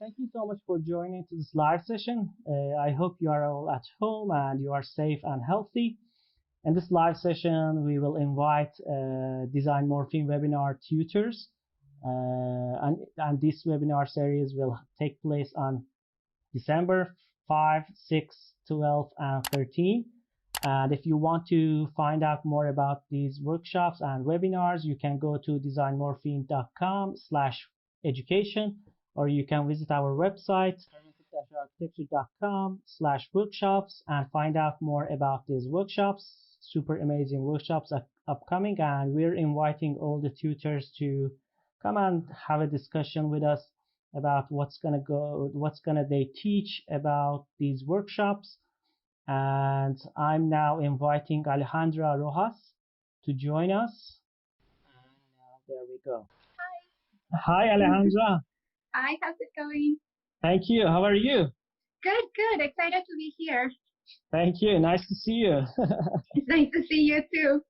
Thank you so much for joining to this live session. I hope you are all at home and you are safe and healthy. In this live session, we will invite Design Morphine webinar tutors. And this webinar series will take place on December 5, 6, 12, and 13. And if you want to find out more about these workshops and webinars, you can go to designmorphine.com/education, or you can visit our website, hermetic-architecture.com/workshops, and find out more about these workshops. Super amazing workshops upcoming, and we're inviting all the tutors to come and have a discussion with us about what's gonna they teach about these workshops. And I'm now inviting Alejandra Rojas to join us. And there we go. Hi, Alejandra. Hi, how's it going? Thank you. How are you? Good, good. Excited to be here. Thank you. Nice to see you. It's nice to see you too.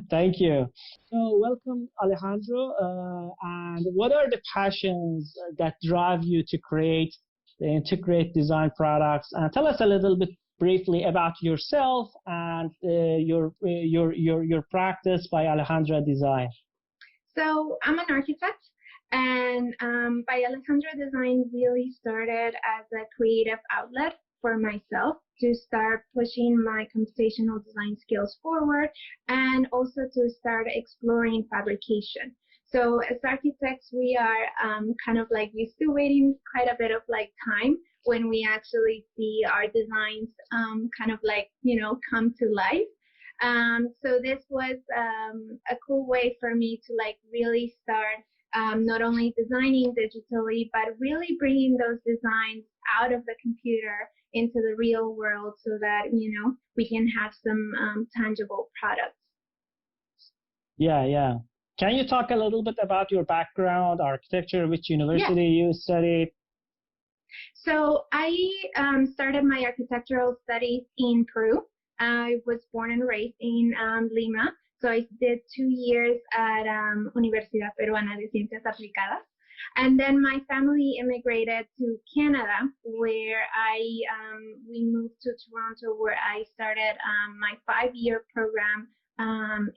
Thank you. So welcome, Alejandro. And what are the passions that drive you to integrate design products? And tell us a little bit briefly about yourself and your practice by Alejandra Design. So I'm an architect, and by Alejandra Design really started as a creative outlet for myself to start pushing my computational design skills forward, and also to start exploring fabrication. So as architects, we are kind of like used to waiting quite a bit of time when we actually see our designs kind of come to life. So this was a cool way for me to really start not only designing digitally, but really bringing those designs out of the computer into the real world so that, we can have some tangible products. Yeah. Can you talk a little bit about your background, architecture, which university you studied? So I started my architectural studies in Peru. I was born and raised in Lima. So I did 2 years at Universidad Peruana de Ciencias Aplicadas. And then my family immigrated to Canada, where we moved to Toronto, where I started my 5-year program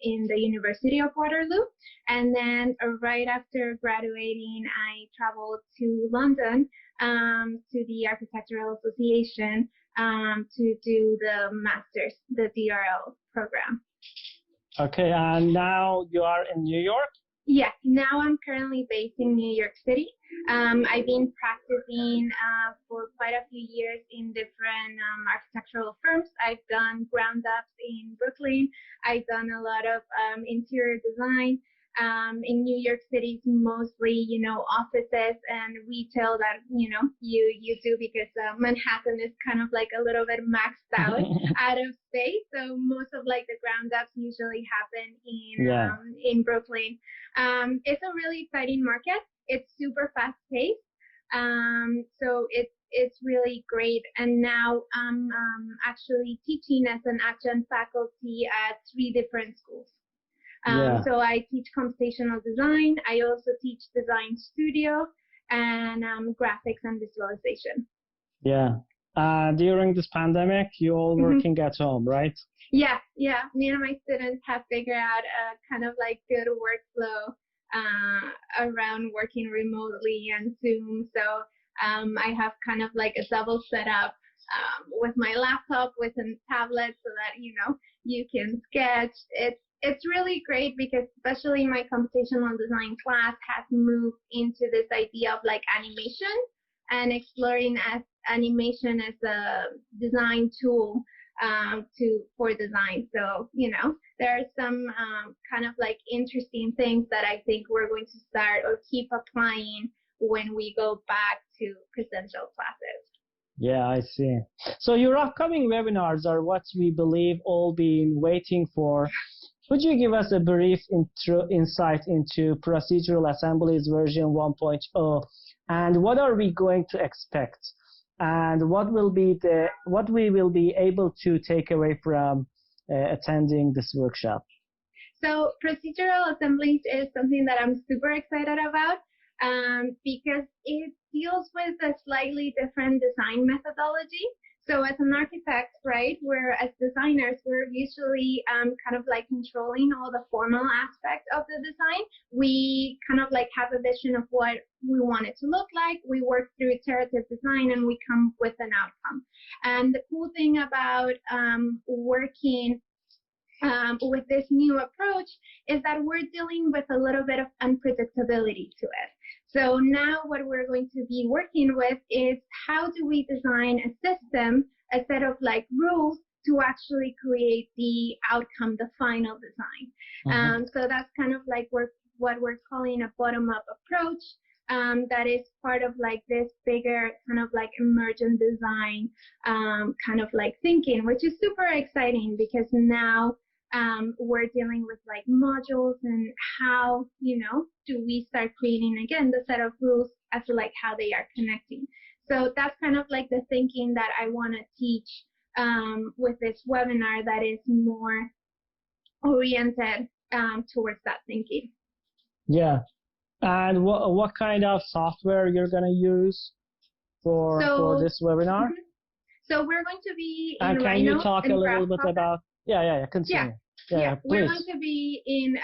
in the University of Waterloo. And then right after graduating, I traveled to London to the Architectural Association to do the master's, the DRL program. Okay, and now you are in New York? Yeah, now I'm currently based in New York City. I've been practicing for quite a few years in different architectural firms. I've done ground ups in Brooklyn. I've done a lot of interior design. In New York City, mostly, offices and retail that, you do, because Manhattan is kind of like a little bit maxed out of space. So most of the ground ups usually happen in Brooklyn. It's a really exciting market. It's super fast paced. So it's really great. And now I'm actually teaching as an adjunct faculty at 3 different schools. So I teach computational design. I also teach design studio and graphics and visualization. Yeah. During this pandemic, you all working at home, right? Yeah. Me and my students have figured out a kind of good workflow around working remotely and Zoom. So I have kind of a double setup with my laptop, with a tablet, so that you can sketch. It's really great because especially my computational design class has moved into this idea of animation and exploring animation as a design tool for design. So there are some kind of interesting things that I think we're going to start or keep applying when we go back to presential classes. Yeah, I see. So your upcoming webinars are what we believe all been waiting for. Could you give us a brief insight into Procedural Assemblies version 1.0, and what are we going to expect, and what we will be able to take away from attending this workshop? So Procedural Assemblies is something that I'm super excited about. because it deals with a slightly different design methodology. So as an architect, right, as designers, we're usually kind of like controlling all the formal aspects of the design. We kind of like have a vision of what we want it to look like. We work through iterative design and we come with an outcome. And the cool thing about working with this new approach is that we're dealing with a little bit of unpredictability to it. So now what we're going to be working with is how do we design a system, a set of like rules to actually create the outcome, the final design. So that's kind of like what we're calling a bottom-up approach. That is part of like this bigger kind of like emergent design kind of like thinking, which is super exciting because now we're dealing with like modules and how, do we start creating again the set of rules as to like how they are connecting. So that's kind of like the thinking that I want to teach with this webinar that is more oriented towards that thinking. Yeah. And what kind of software you're going to use for this webinar? So we're going to be in and can Rhino you talk a little bit about, continue. Yeah, we're going to be in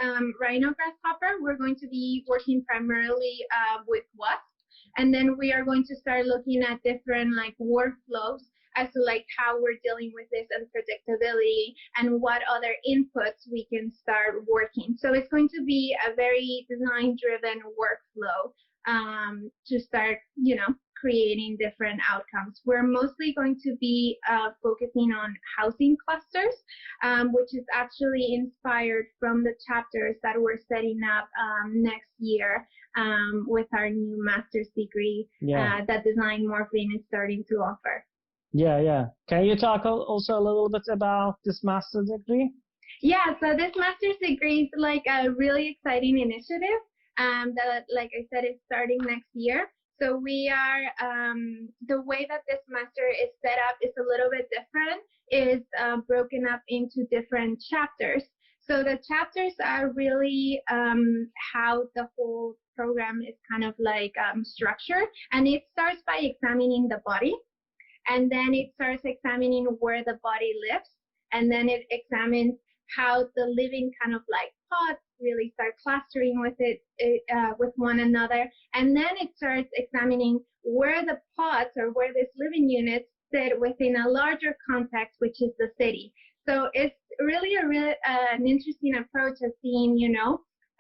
Rhino Grasshopper. We're going to be working primarily with WASP. And then we are going to start looking at different like workflows as to like how we're dealing with this unpredictability and what other inputs we can start working. So it's going to be a very design-driven workflow to start, creating different outcomes. We're mostly going to be focusing on housing clusters, which is actually inspired from the chapters that we're setting up next year with our new master's degree that Design Morphing is starting to offer. Yeah. Can you talk also a little bit about this master's degree? Yeah, so this master's degree is like a really exciting initiative that, like I said, is starting next year. So we are, the way that this master is set up is a little bit different, is broken up into different chapters. So the chapters are really how the whole program is kind of like structured. And it starts by examining the body. And then it starts examining where the body lives. And then it examines how the living kind of like pods really start clustering with with one another. And then it starts examining where the pods or where this living units sit within a larger context, which is the city. So it's really an interesting approach of seeing,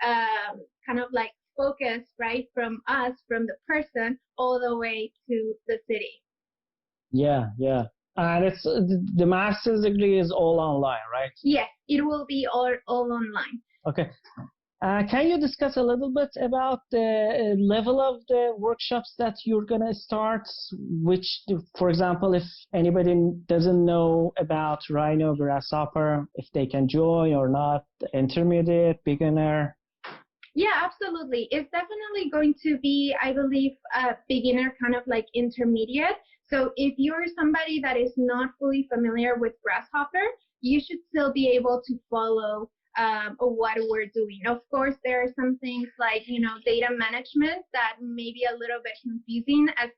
kind of like focus, right, from us, from the person, all the way to the city. Yeah. And it's the master's degree is all online, right? Yes, it will be all online. Okay. Can you discuss a little bit about the level of the workshops that you're going to start? Which, for example, if anybody doesn't know about Rhino Grasshopper, if they can join or not, intermediate, beginner? Yeah, absolutely. It's definitely going to be, I believe, a beginner kind of like intermediate. So if you're somebody that is not fully familiar with Grasshopper, you should still be able to follow what we're doing. Of course, there are some things like, data management that may be a little bit confusing as,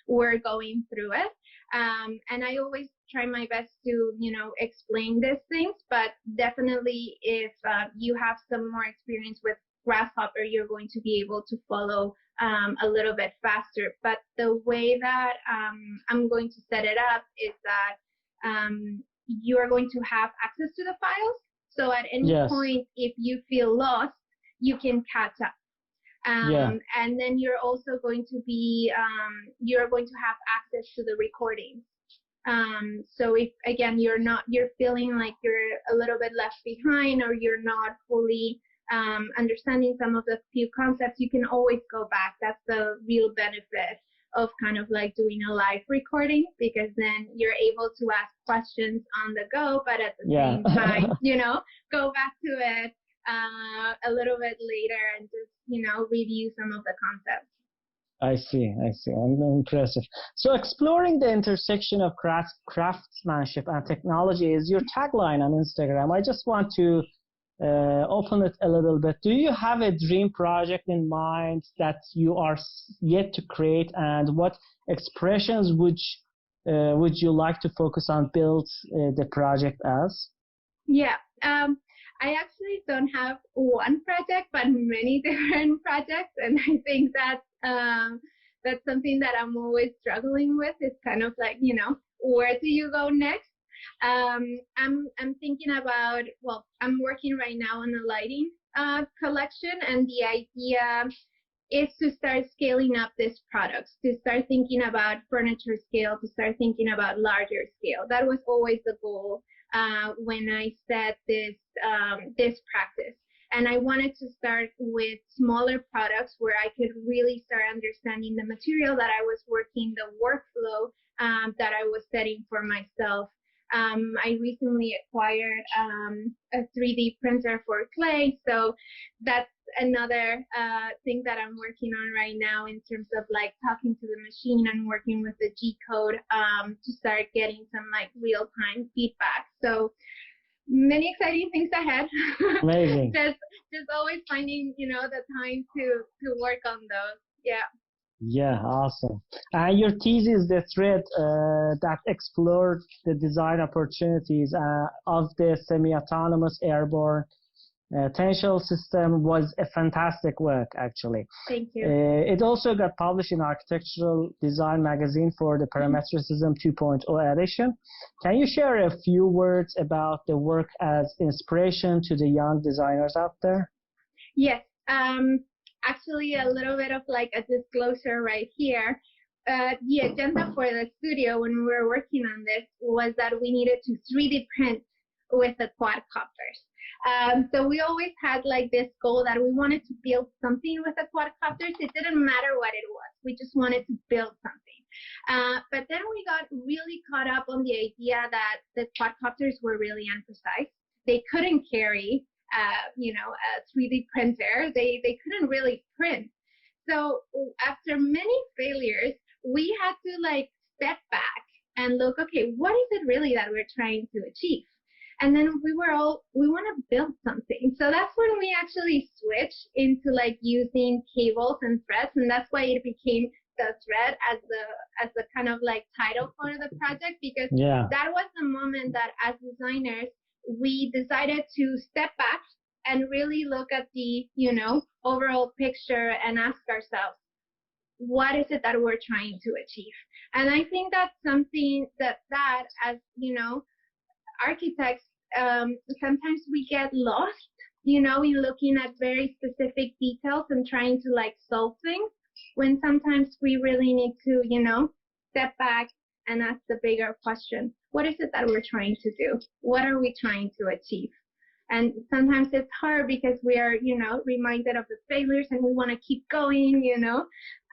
we're going through it. And I always try my best to, explain these things, but definitely if you have some more experience with Grasshopper, you're going to be able to follow a little bit faster. But the way that I'm going to set it up is that you are going to have access to the files. So at any point, if you feel lost, you can catch up. And then you're also going to be, you're going to have access to the recordings. So if, again, you're feeling like you're a little bit left behind or you're not fully understanding some of the few concepts, you can always go back. That's the real benefit of kind of like doing a live recording, because then you're able to ask questions on the go, but at the same time, go back to it a little bit later and just, review some of the concepts. I see. Impressive. So exploring the intersection of craftsmanship and technology is your tagline on Instagram. I just want to open it a little bit. Do you have a dream project in mind that you are yet to create, and what expressions would you like to focus on build the project as? Yeah, I actually don't have one project, but many different projects, and I think that's something that I'm always struggling with. It's kind of like, where do you go next? I'm thinking about, well, I'm working right now on a lighting collection, and the idea is to start scaling up these products, to start thinking about furniture scale, to start thinking about larger scale. That was always the goal when I set this practice. And I wanted to start with smaller products where I could really start understanding the material that I was working, the workflow that I was setting for myself. I recently acquired a 3D printer for clay, so that's another thing that I'm working on right now in terms of like talking to the machine and working with the G code to start getting some like real-time feedback. So many exciting things ahead. Amazing. just always finding the time to work on those. Yeah. Yeah, awesome. And your thesis, the thread that explored the design opportunities of the semi-autonomous airborne tensile system, was a fantastic work, actually. Thank you. It also got published in Architectural Design magazine for the Parametricism 2.0 edition. Can you share a few words about the work as inspiration to the young designers out there? Yes. Actually, a little bit of like a disclosure right here. The agenda for the studio when we were working on this was that we needed to 3D print with the quadcopters. So we always had like this goal that we wanted to build something with the quadcopters. It didn't matter what it was. We just wanted to build something. But then we got really caught up on the idea that the quadcopters were really imprecise. They couldn't carry a 3D printer. They couldn't really print. So after many failures, we had to like step back and look, okay, what is it really that we're trying to achieve? And then we want to build something. So that's when we actually switched into like using cables and threads, and that's why it became the thread as the kind of like title for the project, because that was the moment that as designers we decided to step back and really look at the overall picture and ask ourselves, what is it that we're trying to achieve? And I think that's something that as architects, sometimes we get lost in looking at very specific details and trying to like solve things, when sometimes we really need to step back and ask the bigger question. What is it that we're trying to do? What are we trying to achieve? And sometimes it's hard because we are, reminded of the failures and we want to keep going,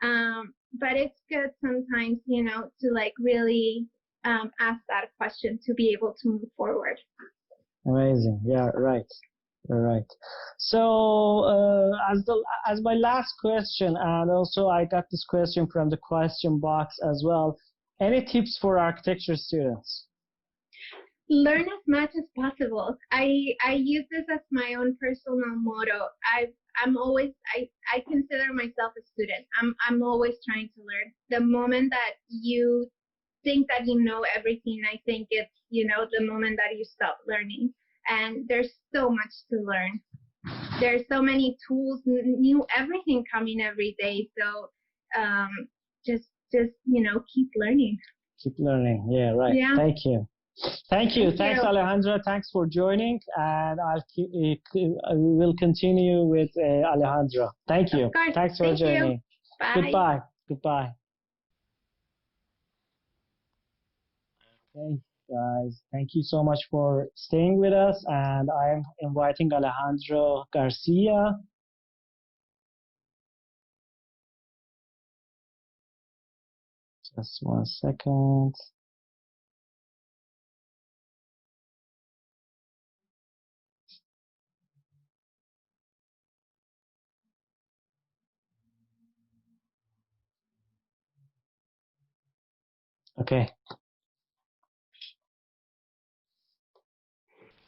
but it's good sometimes, to like really ask that question to be able to move forward. Amazing. Yeah, right. All right. So as my last question, and also I got this question from the question box as well, any tips for architecture students? Learn as much as possible. I use this as my own personal motto. I consider myself a student. I'm always trying to learn. The moment that you think that you know everything, I think it's the moment that you stop learning. And there's so much to learn. There's so many tools, new everything coming every day. So just keep learning. Keep learning. Yeah, right. Yeah. Thank you. Thanks, Alejandra. Thanks for joining, and we will continue with Alejandra. Thank you. Thanks for joining. Bye. Goodbye. Okay, guys. Thank you so much for staying with us, and I'm inviting Alejandro Garcia. Just 1 second. Okay.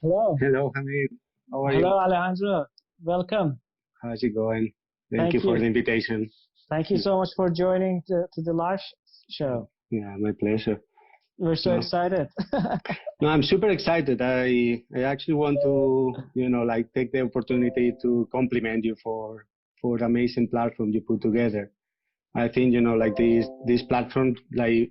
Hello. Hello, Hamid. How are Hello, you? Alejandro. Welcome. How's it going? Thank you Thank for you. the invitation. Thank you so much for joining to the live show. Yeah, my pleasure. We're so No, excited. no, I'm super excited. I actually want to, like take the opportunity to compliment you for the amazing platform you put together. I think, like this platform, like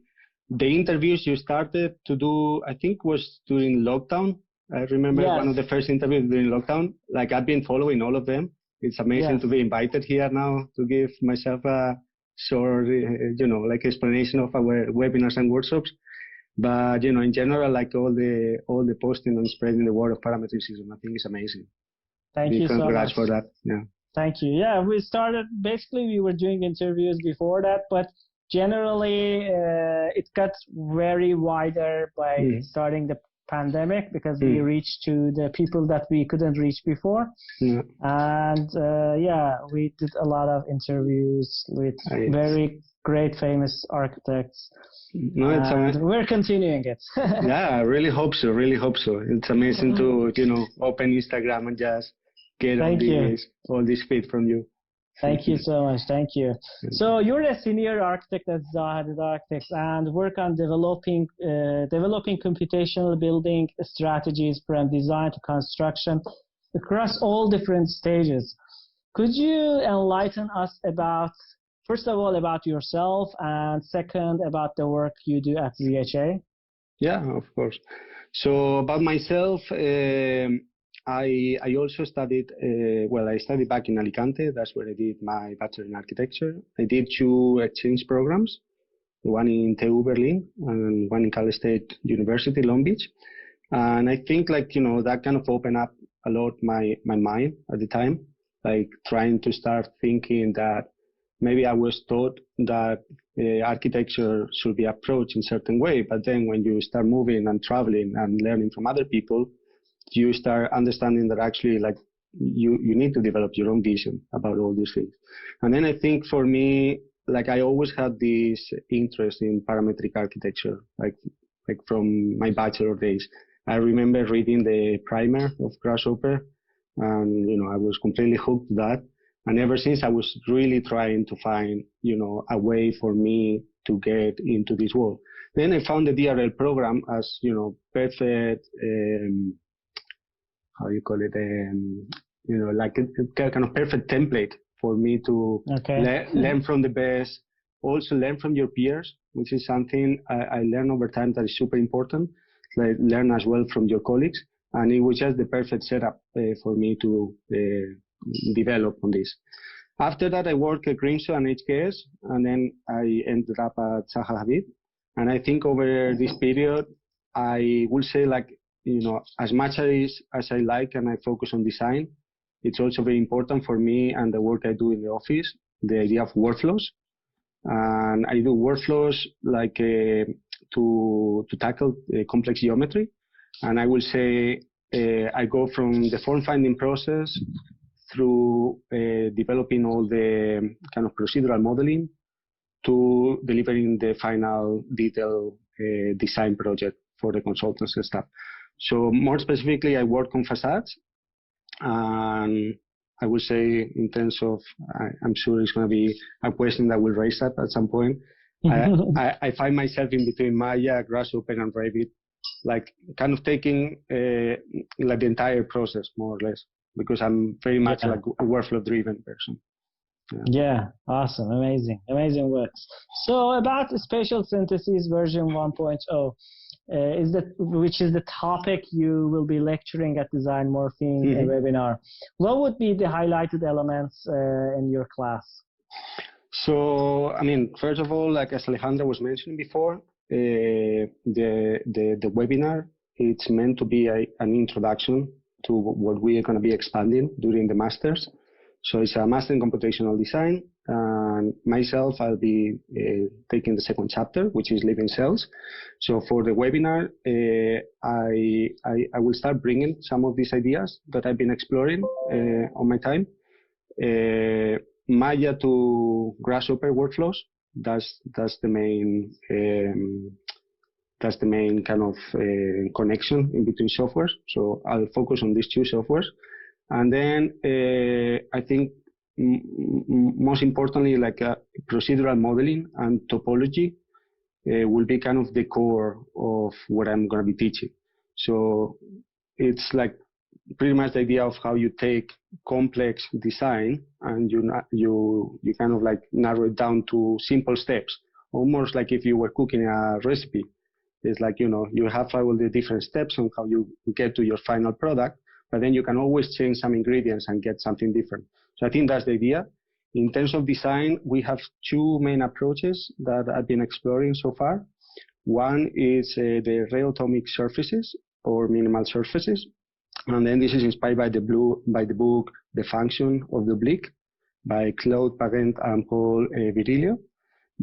the interviews you started to do, I think was during lockdown. I remember one Yes. of the first interviews during lockdown. Like I've been following all of them. It's amazing Yes. to be invited here now to give myself a short, like explanation of our webinars and workshops. But in general, like all the posting and spreading the word of parametricism, I think is amazing. Thank Big you so congrats much. for that. Yeah. Thank you. Yeah, we started, basically we were doing interviews before that, but generally it got very wider by starting the pandemic because we reached to the people that we couldn't reach before. Yeah. And yeah, we did a lot of interviews with very great famous architects. No, and we're continuing it. Yeah, I really hope so. Really hope so. It's amazing to open Instagram and just get all this feed from you. Thank you so much. Thank you. So you're a senior architect at Zaha Hadid Architects and work on developing computational building strategies from design to construction across all different stages. Could you enlighten us about, first of all, about yourself, and second, about the work you do at ZHA? Yeah, of course. So about myself, I also studied, I studied back in Alicante. That's where I did my bachelor in architecture. I did 2 exchange programs, one in TU Berlin and one in Cal State University, Long Beach. And I think that kind of opened up a lot my mind at the time, like trying to start thinking that maybe I was taught that architecture should be approached in a certain way, but then when you start moving and traveling and learning from other people, you start understanding that actually you need to develop your own vision about all these things. And then I think for me, I always had this interest in parametric architecture, like from my bachelor days. I remember reading the primer of Grasshopper, and I was completely hooked to that. And ever since, I was really trying to find, a way for me to get into this world. Then I found the DRL program as, perfect, how you call it, like a kind of perfect template for me to learn from the best, also learn from your peers, which is something I learned over time that is super important. Like learn as well from your colleagues. And it was just the perfect setup for me to develop on this. After that, I worked at Grimshaw and HKS, and then I ended up at Zaha Hadid. And I think over this period, I will say as much as I like and I focus on design, it's also very important for me and the work I do in the office, the idea of workflows. And I do workflows to tackle complex geometry. And I will say I go from the form finding process through developing all the kind of procedural modeling to delivering the final detailed design project for the consultants and stuff. So more specifically, I work on facades, and I would say in terms of, I'm sure it's going to be a question that will raise up at some point. I find myself in between Maya, Grasshopper, and Revit, kind of taking the entire process more or less, because I'm very much a workflow-driven person. Yeah, awesome, amazing works. So about spatial synthesis version 1.0, which is the topic you will be lecturing at Design Morphing webinar. What would be the highlighted elements in your class? So, first of all, as Alejandra was mentioning before, the webinar, it's meant to be an introduction to what we are going to be expanding during the masters. So it's a master in computational design, and myself, I'll be taking the second chapter, which is living cells. So for the webinar, I will start bringing some of these ideas that I've been exploring on my time. Maya to Grasshopper workflows, that's the main That's the main kind of connection in between softwares. So I'll focus on these two softwares. And then I think most importantly, like procedural modeling and topology will be kind of the core of what I'm going to be teaching. So it's like pretty much the idea of how you take complex design and you kind of like narrow it down to simple steps, almost like if you were cooking a recipe. It's like, you have all the different steps on how you get to your final product, but then you can always change some ingredients and get something different. So I think that's the idea. In terms of design, we have two main approaches that I've been exploring so far. One is the rheotomic surfaces or minimal surfaces. And then this is inspired by the book, The Function of the Oblique by Claude Parent and Paul Virilio.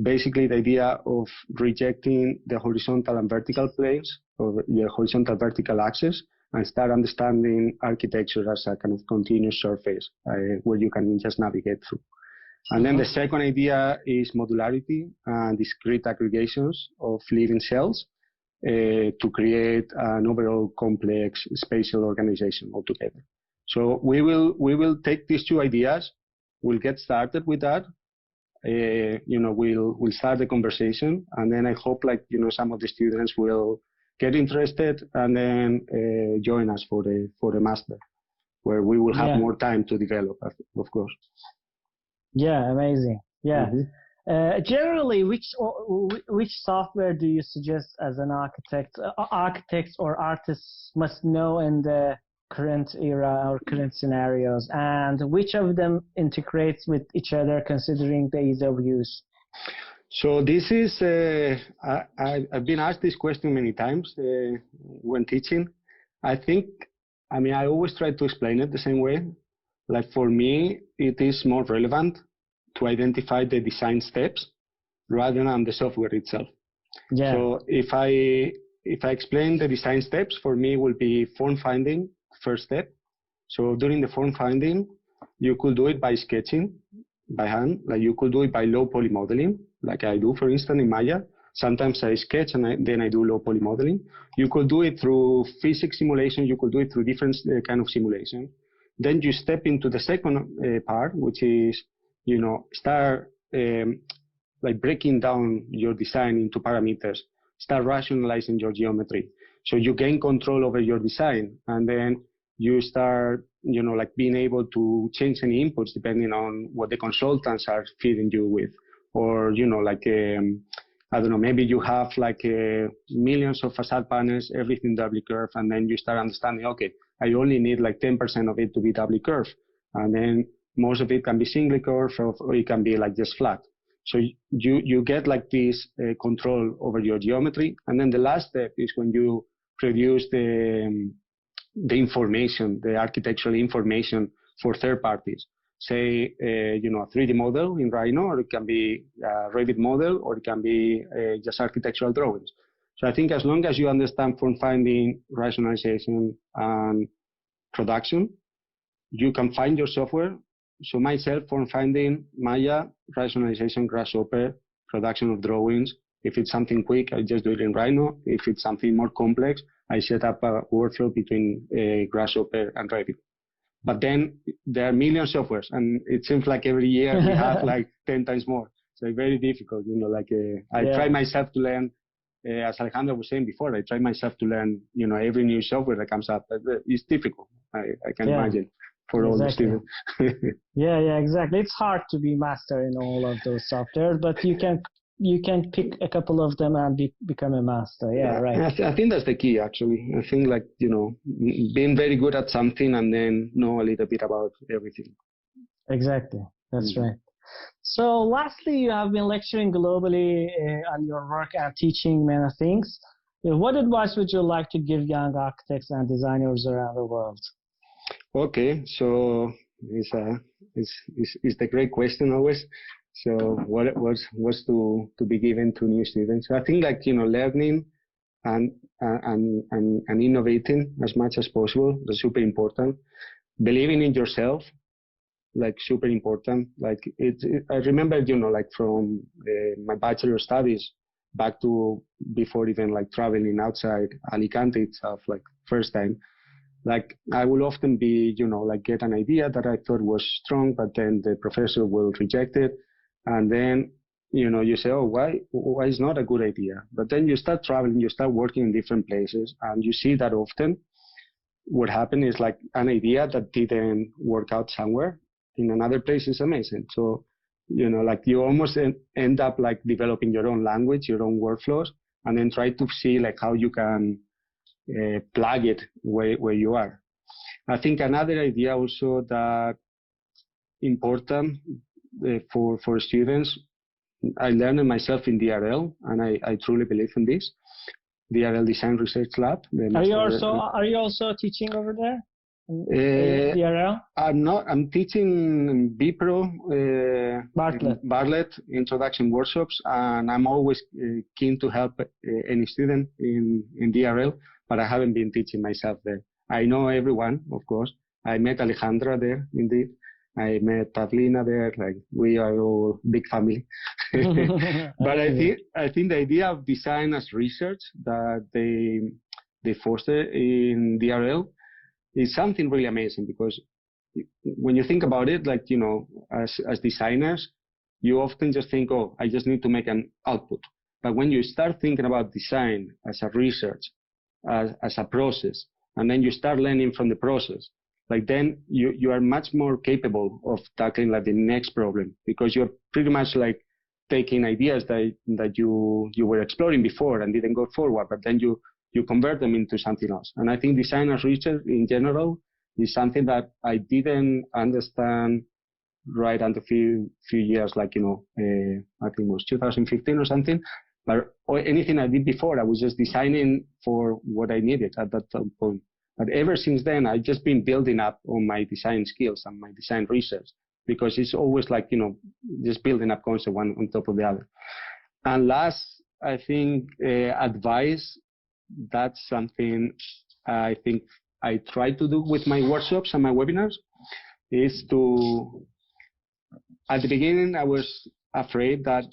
Basically, the idea of rejecting the horizontal and vertical planes, or the horizontal vertical axis, and start understanding architecture as a kind of continuous surface where you can just navigate through. And then the second idea is modularity and discrete aggregations of living cells to create an overall complex spatial organization altogether. So we will take these two ideas. We'll get started with that. We'll start the conversation, and then I hope some of the students will get interested and then join us for the master, where we will have more time to develop, of course. Yeah, amazing. Yeah. Generally, which software do you suggest as an architects or artists must know in the current era or current scenarios, and which of them integrates with each other considering the ease of use? So this is, I've been asked this question many times when teaching. I always try to explain it the same way. Like for me, it is more relevant to identify the design steps rather than the software itself. Yeah. So if I explain the design steps, for me will be form finding, first step. So during the form finding, you could do it by sketching by hand, like you could do it by low poly modeling, like I do, for instance, in Maya. Sometimes I sketch and then I do low poly modeling. You could do it through physics simulation. You could do it through different kind of simulation. Then you step into the second part, which is, start like breaking down your design into parameters, start rationalizing your geometry. So you gain control over your design, and then you start, being able to change any inputs depending on what the consultants are feeding you with. Or, I don't know, maybe you have millions of facade panels, everything doubly curved, and then you start understanding, okay, I only need 10% of it to be doubly curved. And then most of it can be singly curved, or it can be just flat. So you get this control over your geometry. And then the last step is when you produce the information, the architectural information for third parties. Say, a 3D model in Rhino, or it can be a Revit model, or it can be just architectural drawings. So I think as long as you understand form finding, rationalization, and production, you can find your software. So myself, form finding, Maya, rationalization, Grasshopper, production of drawings. If it's something quick, I just do it in Rhino. If it's something more complex, I set up a workflow between Grasshopper and Revit. But then there are millions of softwares, and it seems like every year we have 10 times more. So it's very difficult, I try myself to learn, as Alejandro was saying before, I try myself to learn, every new software that comes up. But it's difficult, I can imagine, for all the students. Yeah, exactly. It's hard to be master in all of those softwares, but you can pick a couple of them and become a master. Yeah, right. I think that's the key, actually. I think being very good at something and then know a little bit about everything. Exactly. That's right. So lastly, you have been lecturing globally on your work and teaching many things. What advice would you like to give young architects and designers around the world? Okay, so it's the great question always. So what was to be given to new students? So I think learning and innovating as much as possible. That's super important. Believing in yourself, super important. I remember from my bachelor studies, back to before even like traveling outside Alicante itself, like first time, like I will often be, like get an idea that I thought was strong, but then the professor will reject it. And then, you say, oh, why is not a good idea? But then you start traveling, you start working in different places, and you see that often what happened is like an idea that didn't work out somewhere in another place is amazing. So, like you almost end up like developing your own language, your own workflows, and then try to see like how you can plug it where you are. I think another idea also that important for students, I learned it myself in DRL, and I truly believe in this. DRL Design Research Lab. Are you also teaching over there? DRL? I'm teaching BPro, Bartlett introduction workshops, and I'm always keen to help any student in DRL, but I haven't been teaching myself there. I know everyone, of course. I met Alejandra there, indeed. I met Pavlina there. Like we are all big family. But I think the idea of design as research that they foster in DRL is something really amazing, because when you think about it, like, as designers, you often just think, oh, I just need to make an output. But when you start thinking about design as a research, as a process, and then you start learning from the process, like then you are much more capable of tackling like the next problem, because you're pretty much like taking ideas that you were exploring before and didn't go forward, but then you convert them into something else. And I think design as research in general is something that I didn't understand right until few years, like, I think it was 2015 or something. But anything I did before, I was just designing for what I needed at that point. But ever since then, I've just been building up on my design skills and my design research, because it's always like, just building up concept one on top of the other. And last, I think advice, that's something I think I try to do with my workshops and my webinars, is to, at the beginning, I was afraid that,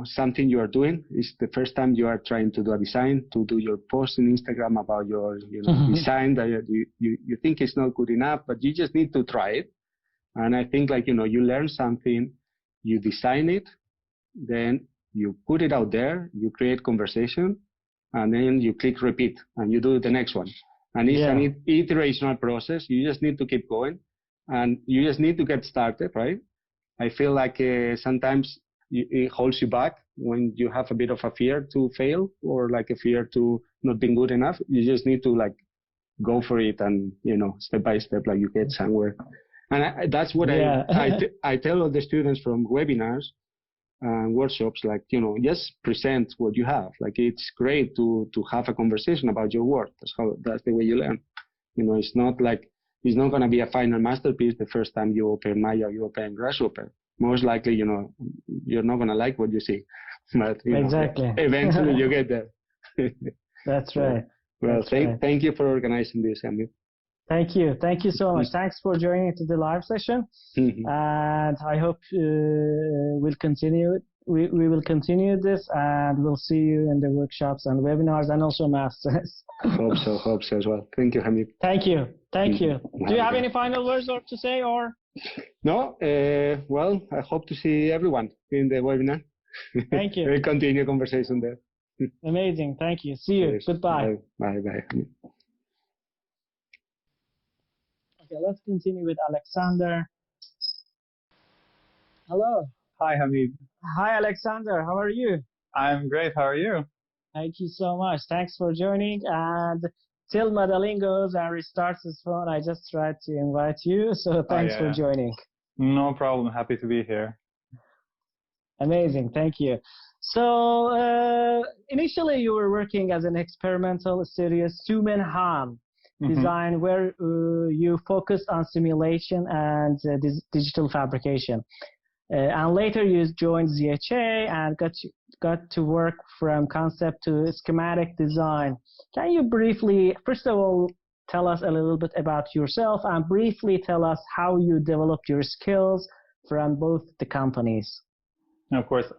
something you are doing is the first time you are trying to do a design, to do your post on Instagram about your design that you think is not good enough, but you just need to try it. And I think like, you learn something, you design it, then you put it out there, you create conversation, and then you click repeat and you do the next one. And it's an iterational process. You just need to keep going, and you just need to get started, right? I feel like sometimes it holds you back when you have a bit of a fear to fail, or like a fear to not being good enough. You just need to like go for it, and step by step, like you get somewhere. And that's what I tell all the students from webinars and workshops, like, just present what you have. Like, it's great to have a conversation about your work. That's the way you learn. It's not like, it's not going to be a final masterpiece the first time you open Maya, you open Grasshopper. Most likely, you're not going to like what you see. But, exactly. Eventually you get there. That's right. Well, thank you for organizing this, Emil. Thank you. Thank you so much. Thanks for joining to the live session. And I hope we'll continue it. We will continue this, and we'll see you in the workshops and webinars, and also masters. Hope so as well. Thank you, Hamid. Thank you. Do you have any final words to say, or? No. Well, I hope to see everyone in the webinar. Thank you. We'll continue conversation there. Amazing. Thank you. See you. Goodbye. Bye. Okay, let's continue with Alexander. Hello. Hi, Hamid. Hi, Alexander. How are you? I'm great. How are you? Thank you so much. Thanks for joining. And till Madeleine goes and restarts his phone, I just tried to invite you. So thanks for joining. No problem. Happy to be here. Amazing. Thank you. So initially you were working as an experimental studio, Sumenhan design, where you focused on simulation and digital fabrication. And later you joined ZHA and got to work from concept to schematic design. Can you briefly, first of all, tell us a little bit about yourself, and briefly tell us how you developed your skills from both the companies? Of course.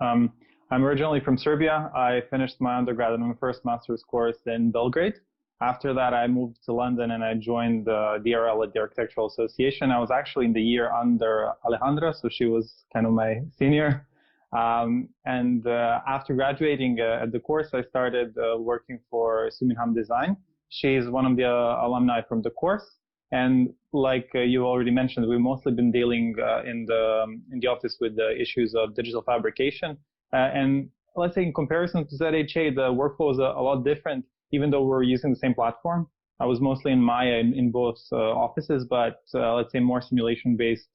I'm originally from Serbia. I finished my undergrad and my first master's course in Belgrade. After that, I moved to London and I joined the DRL at the Architectural Association. I was actually in the year under Alejandra, so she was kind of my senior. After graduating at the course, I started working for Suminham Design. She's one of the alumni from the course. And like you already mentioned, we've mostly been dealing in the office with the issues of digital fabrication. And let's say in comparison to ZHA, the workflow is a lot different, even though we're using the same platform. I was mostly in Maya in both offices, but let's say more simulation-based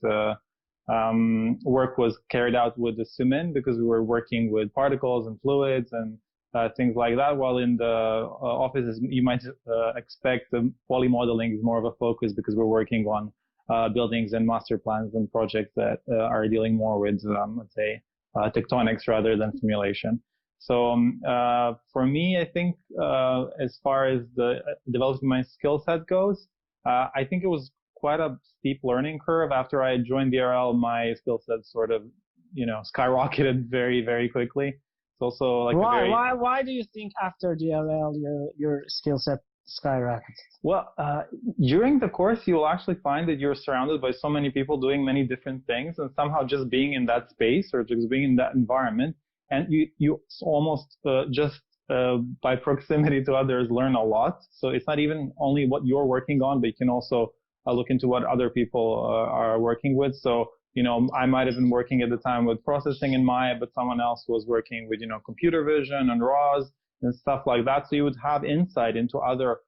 work was carried out with the Sumin because we were working with particles and fluids and things like that. While in the offices, you might expect the poly modeling is more of a focus because we're working on buildings and master plans and projects that are dealing more with, let's say, tectonics rather than simulation. So for me, I think as far as the developing my skill set goes, I think it was quite a steep learning curve. After I joined DRL, my skill set sort of, skyrocketed very, very quickly. It's also like why do you think after DRL your skill set skyrocketed? Well, during the course, you will actually find that you're surrounded by so many people doing many different things, and somehow just being in that space or just being in that environment, and you almost just by proximity to others learn a lot. So it's not even only what you're working on, but you can also look into what other people are working with. So, I might have been working at the time with processing in Maya, but someone else was working with, computer vision and RAWs and stuff like that. So you would have insight into other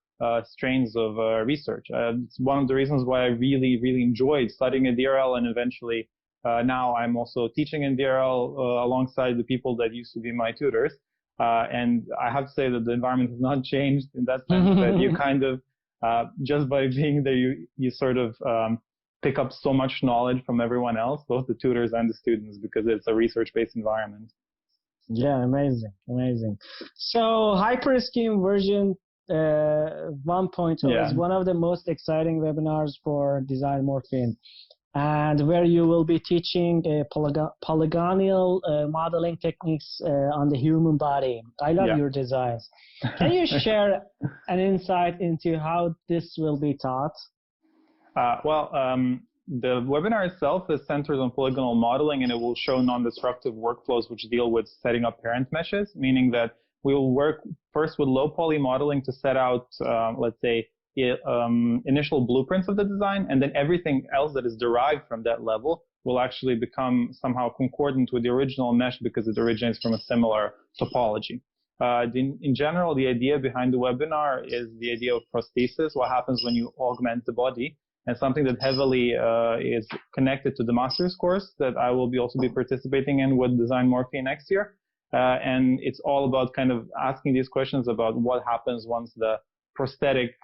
strains of research. It's one of the reasons why I really, really enjoyed studying at DRL, and eventually now I'm also teaching in DRL alongside the people that used to be my tutors. And I have to say that the environment has not changed in that sense that you kind of, just by being there, you sort of pick up so much knowledge from everyone else, both the tutors and the students, because it's a research-based environment. Yeah, amazing. So HyperScheme version 1.0 is one of the most exciting webinars for Design Morphine, and where you will be teaching polygonal modeling techniques on the human body. I love your designs. Can you share an insight into how this will be taught? The webinar itself is centered on polygonal modeling, and it will show non-destructive workflows which deal with setting up parent meshes, meaning that we will work first with low poly modeling to set out, let's say, initial blueprints of the design, and then everything else that is derived from that level will actually become somehow concordant with the original mesh because it originates from a similar topology. In general, the idea behind the webinar is the idea of prosthesis, what happens when you augment the body, and something that heavily is connected to the master's course that I will also be participating in with Design Morphine next year. And it's all about kind of asking these questions about what happens once the prosthetic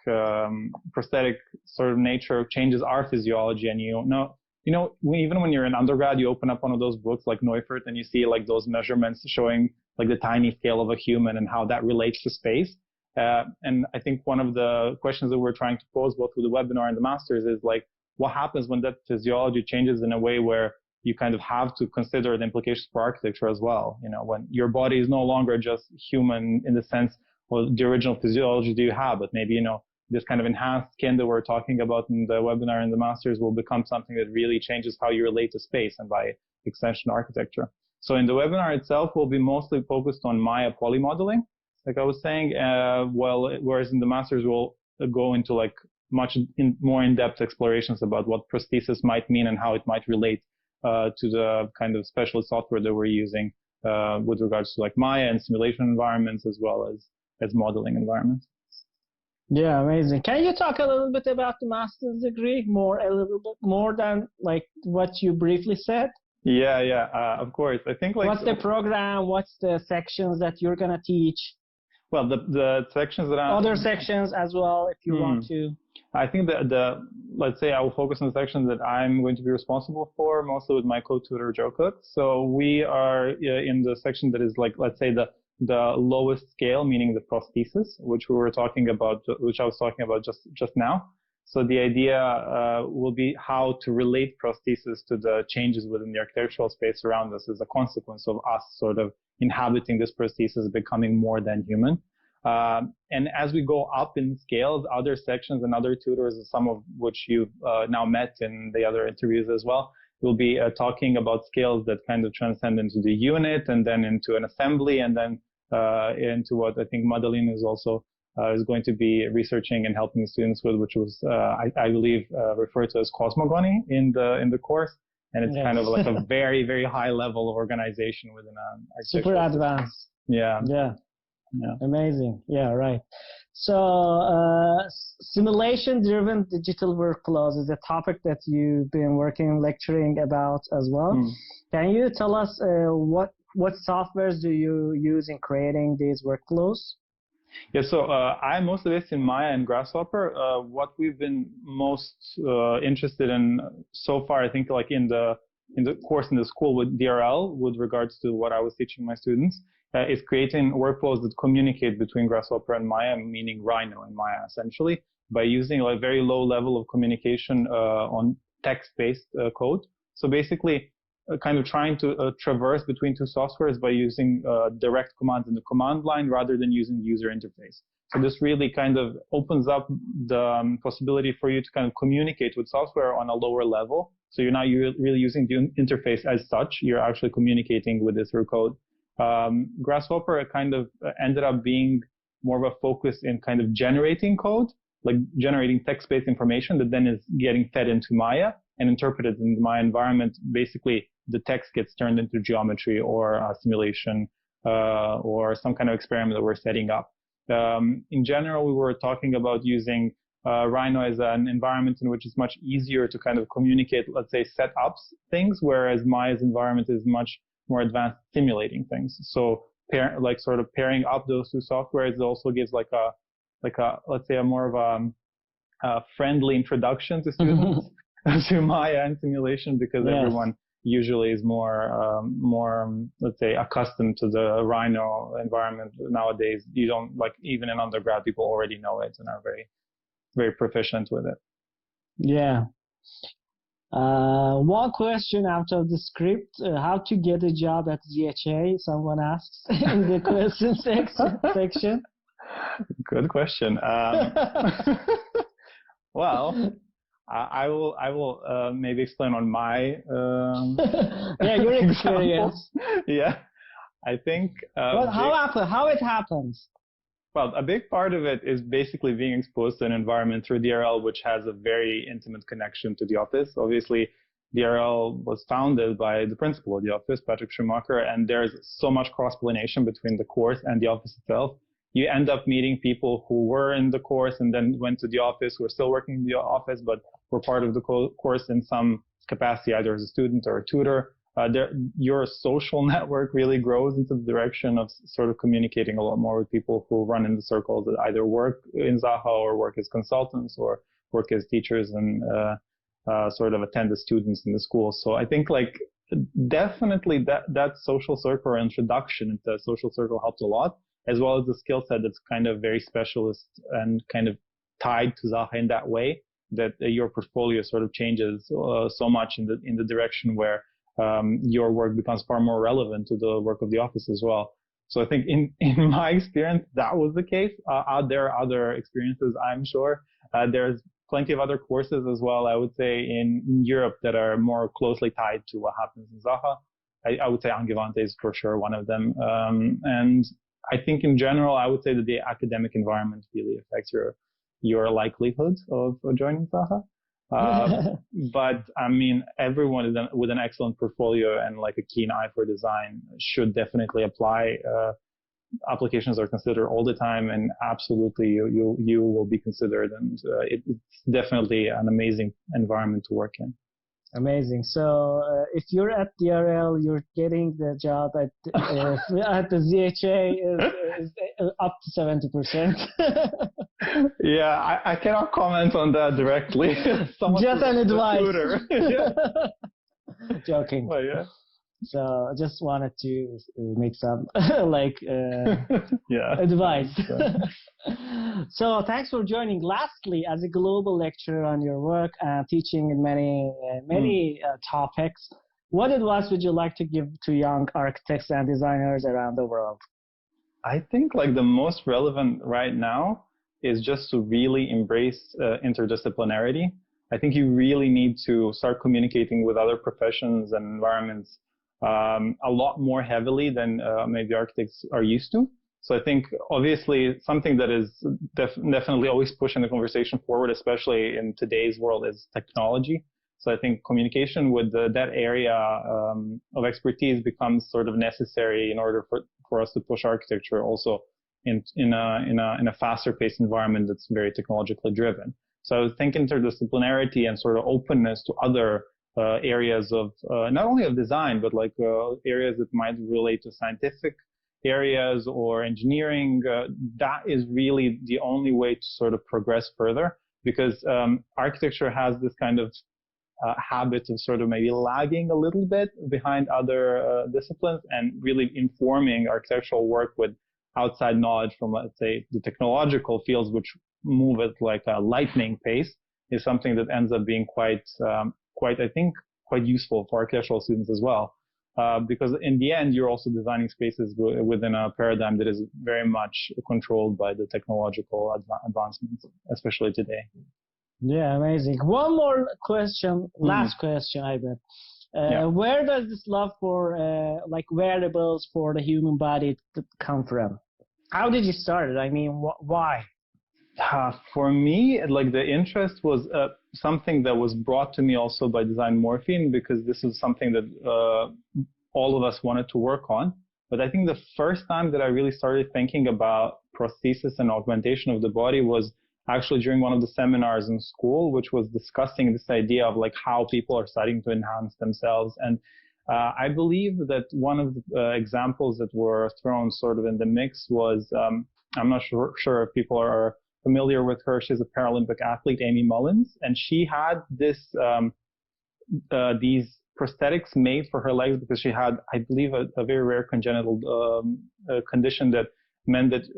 sort of nature changes our physiology. And even when you're in undergrad, you open up one of those books like Neufert and you see like those measurements showing like the tiny scale of a human and how that relates to space. And I think one of the questions that we're trying to pose both with the webinar and the masters is like, what happens when that physiology changes in a way where you kind of have to consider the implications for architecture as well? When your body is no longer just human in the sense, well, the original physiology do you have, but maybe, this kind of enhanced skin that we're talking about in the webinar and the masters will become something that really changes how you relate to space and by extension architecture. So in the webinar itself, we'll be mostly focused on Maya poly modeling, like I was saying, whereas in the masters, we'll go into like more in-depth explorations about what prosthesis might mean and how it might relate to the kind of specialist software that we're using with regards to like Maya and simulation environments as well as modeling environments. Yeah, amazing. Can you talk a little bit about the master's degree, a little bit more than like what you briefly said? Yeah, of course. I think like... What's the program? What's the sections that you're going to teach? Well, the sections that Other sections as well, if you want to. I think let's say I will focus on the sections that I'm going to be responsible for, mostly with my co-tutor, Joe Cook. So we are in the section that is like, let's say the lowest scale, meaning the prosthesis, which I was talking about just now. So the idea will be how to relate prosthesis to the changes within the architectural space around us as a consequence of us sort of inhabiting this prosthesis, becoming more than human. And as we go up in scales, other sections and other tutors, some of which you've now met in the other interviews as well, we'll be talking about scales that kind of transcend into the unit and then into an assembly and then into what I think Madeleine is also is going to be researching and helping students with, which was, I believe, referred to as cosmogony in the course. And it's kind of like a very, very high level of organization within super advanced. Yeah. Amazing. Yeah, right. So simulation-driven digital workflows is a topic that you've been lecturing about as well. Can you tell us what softwares do you use in creating these workflows? Yeah, so I'm mostly based in Maya and Grasshopper. What we've been most interested in so far, I think, like in the course in the school with DRL, with regards to what I was teaching my students, is creating workflows that communicate between Grasshopper and Maya, meaning Rhino and Maya, essentially, by using a very low level of communication on text-based code. So basically, kind of trying to traverse between two softwares by using direct commands in the command line rather than using the user interface. So this really kind of opens up the possibility for you to kind of communicate with software on a lower level. So you're not really using the interface as such. You're actually communicating with it through code. Grasshopper kind of ended up being more of a focus in kind of generating code, like generating text-based information that then is getting fed into Maya and interpreted in the Maya environment. Basically, the text gets turned into geometry or a simulation or some kind of experiment that we're setting up. In general, we were talking about using Rhino as an environment in which it's much easier to kind of communicate, let's say, set up things, whereas Maya's environment is much more advanced simulating things. So sort of pairing up those two softwares also gives like a let's say a more of a friendly introduction to students to Maya and simulation, because everyone usually is more let's say accustomed to the Rhino environment nowadays. You don't, like, even in undergrad, people already know it and are very, very proficient with it. Yeah. One question out of the script: how to get a job at ZHA? Someone asks in the question section. Good question. Well, I will maybe explain on my your experience. Yeah, I think. How it happens? Well, a big part of it is basically being exposed to an environment through DRL, which has a very intimate connection to the office. Obviously, DRL was founded by the principal of the office, Patrick Schumacher, and there's so much cross-pollination between the course and the office itself. You end up meeting people who were in the course and then went to the office, who are still working in the office, but were part of the course in some capacity, either as a student or a tutor. Your social network really grows into the direction of sort of communicating a lot more with people who run in the circles that either work in Zaha or work as consultants or work as teachers and sort of attend as students in the school. So I think, like, definitely that social circle or introduction into the social circle helps a lot, as well as the skill set that's kind of very specialist and kind of tied to Zaha in that way, that your portfolio sort of changes so much in the direction where your work becomes far more relevant to the work of the office as well. So I think in my experience, that was the case. There are other experiences, I'm sure. There's plenty of other courses as well, I would say, in Europe that are more closely tied to what happens in Zaha. I would say Angewandte is for sure one of them. And I think in general, I would say that the academic environment really affects your likelihood of joining Zaha. But I mean, everyone with an excellent portfolio and like a keen eye for design should definitely apply. Applications are considered all the time, and absolutely you will be considered, and it's definitely an amazing environment to work in. Amazing. So if you're at DRL, you're getting the job at the ZHA is up to 70%. Yeah, I cannot comment on that directly. Just an advice. Joking. Well, yeah. So I just wanted to make some advice. So thanks for joining. Lastly, as a global lecturer on your work and teaching in many topics, what advice would you like to give to young architects and designers around the world? I think like the most relevant right now is just to really embrace interdisciplinarity. I think you really need to start communicating with other professions and environments a lot more heavily than maybe architects are used to. So I think obviously something that is definitely always pushing the conversation forward, especially in today's world, is technology. So I think communication with that area of expertise becomes sort of necessary in order for us to push architecture also in a faster paced environment that's very technologically driven. So I think interdisciplinarity and sort of openness to other areas of not only of design, but like areas that might relate to scientific areas or engineering, that is really the only way to sort of progress further, because architecture has this kind of habit of sort of maybe lagging a little bit behind other disciplines, and really informing architectural work with outside knowledge from, let's say, the technological fields, which move at like a lightning pace, is something that ends up being quite useful for architectural students as well. Because in the end, you're also designing spaces within a paradigm that is very much controlled by the technological advancements, especially today. Yeah, amazing. One more question, last question, I bet. Where does this love for like wearables for the human body come from? How did you start it? I mean, why? For me, like the interest was something that was brought to me also by Design Morphine, because this is something that all of us wanted to work on. But I think the first time that I really started thinking about prosthesis and augmentation of the body was actually during one of the seminars in school, which was discussing this idea of like how people are starting to enhance themselves. And I believe that one of the examples that were thrown sort of in the mix was, I'm not sure if people are familiar with her. She's a Paralympic athlete, Amy Mullins, and she had this these prosthetics made for her legs because she had, I believe, a very rare congenital condition that meant that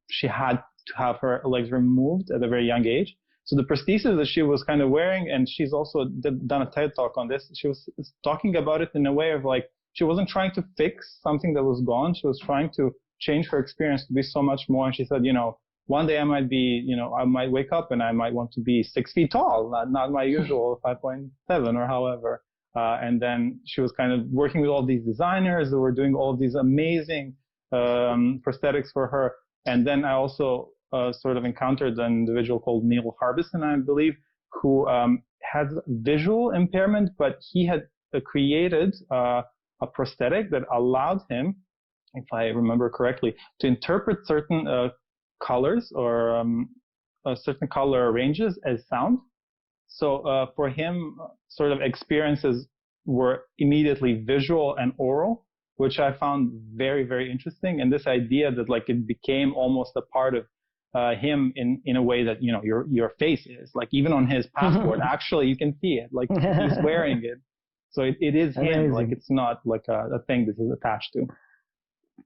she had to have her legs removed at a very young age. So the prosthesis that she was kind of wearing, and she's also done a TED talk on this, she was talking about it in a way of like, she wasn't trying to fix something that was gone. She was trying to change her experience to be so much more. And she said, you know, one day I might be, you know, I might wake up and I might want to be 6 feet tall, not my usual 5.7 or however. And then she was kind of working with all these designers that were doing all these amazing prosthetics for her. And then I also sort of encountered an individual called Neil Harbison, I believe, who has visual impairment, but he had created a prosthetic that allowed him, if I remember correctly, to interpret certain colors or certain color ranges as sound. So for him, sort of experiences were immediately visual and oral, which I found very, very interesting. And this idea that like it became almost a part of him in a way that, you know, your face is, like even on his passport, actually you can see it, like he's wearing it. So it is him, amazing. Like it's not like a thing that he's attached to.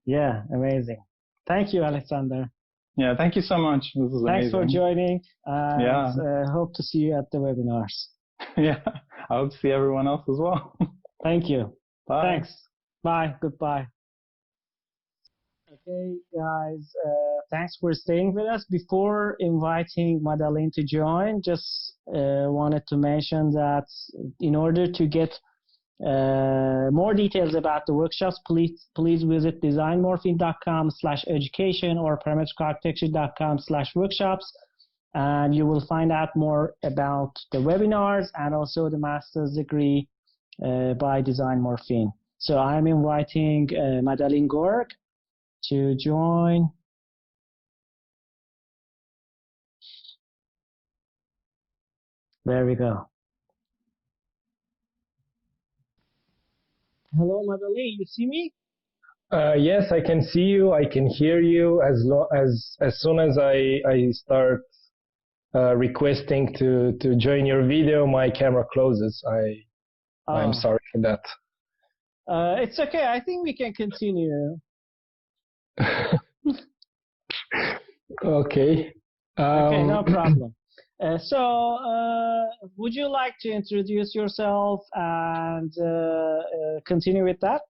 Yeah, amazing. Thank you, Alexander. Yeah, thank you so much. This is Thanks amazing. for joining. Yeah. Hope to see you at the webinars. Yeah, I hope to see everyone else as well. Thank you. Bye. Thanks. Bye. Goodbye. Okay, guys, thanks for staying with us. Before inviting Madeleine to join, just wanted to mention that in order to get more details about the workshops, please visit designmorphine.com/education or parametricarchitecture.com/workshops, and you will find out more about the webinars and also the master's degree by Design Morphine. So I'm inviting Madeleine Gorg to join. There we go. Hello, Madeleine. You see me? Yes, I can see you. I can hear you. As soon as I start requesting to join your video, my camera closes. I'm sorry for that. It's okay. I think we can continue. Okay. Okay, no problem. Would you like to introduce yourself and continue with that?